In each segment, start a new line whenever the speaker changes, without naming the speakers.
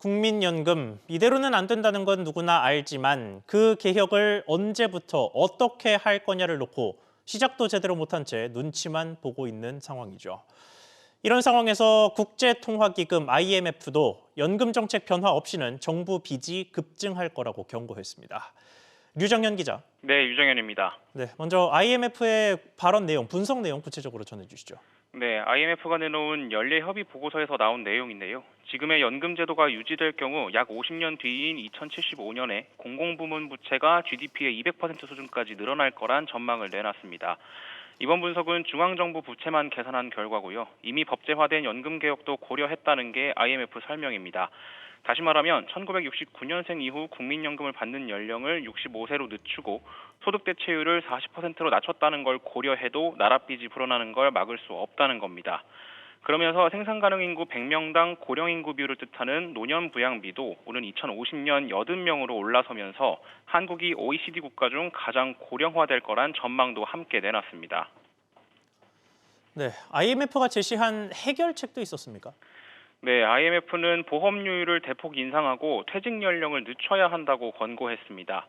국민연금, 이대로는 안 된다는 건 누구나 알지만 그 개혁을 언제부터 어떻게 할 거냐를 놓고 시작도 제대로 못한 채 눈치만 보고 있는 상황이죠. 이런 상황에서 국제통화기금 IMF도 연금 정책 변화 없이는 정부 빚이 급증할 거라고 경고했습니다. 류정현 기자.
네, 유정현입니다.
네, 먼저 IMF의 발언 내용, 분석 내용 구체적으로 전해주시죠.
네, IMF가 내놓은 연례 협의 보고서에서 나온 내용인데요. 지금의 연금 제도가 유지될 경우 약 50년 뒤인 2075년에 공공부문 부채가 GDP의 200% 수준까지 늘어날 거란 전망을 내놨습니다. 이번 분석은 중앙정부 부채만 계산한 결과고요. 이미 법제화된 연금 개혁도 고려했다는 게 IMF 설명입니다. 다시 말하면 1969년생 이후 국민연금을 받는 연령을 65세로 늦추고 소득 대체율을 40%로 낮췄다는 걸 고려해도 나랏빚이 불어나는 걸 막을 수 없다는 겁니다. 그러면서 생산 가능 인구 100명당 고령 인구 비율을 뜻하는 노년 부양비도 오는 2050년 80명으로 올라서면서 한국이 OECD 국가 중 가장 고령화될 거란 전망도 함께 내놨습니다.
네, IMF가 제시한 해결책도 있었습니까?
네, IMF는 보험료율을 대폭 인상하고 퇴직 연령을 늦춰야 한다고 권고했습니다.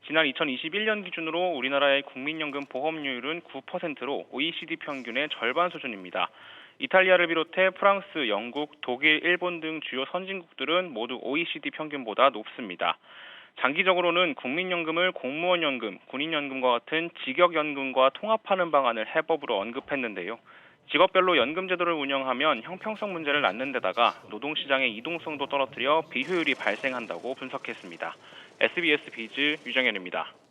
지난 2021년 기준으로 우리나라의 국민연금 보험료율은 9%로 OECD 평균의 절반 수준입니다. 이탈리아를 비롯해 프랑스, 영국, 독일, 일본 등 주요 선진국들은 모두 OECD 평균보다 높습니다. 장기적으로는 국민연금을 공무원연금, 군인연금과 같은 직역연금과 통합하는 방안을 해법으로 언급했는데요. 직업별로 연금 제도를 운영하면 형평성 문제를 낳는 데다가 노동시장의 이동성도 떨어뜨려 비효율이 발생한다고 분석했습니다. SBS 비즈 유정현입니다.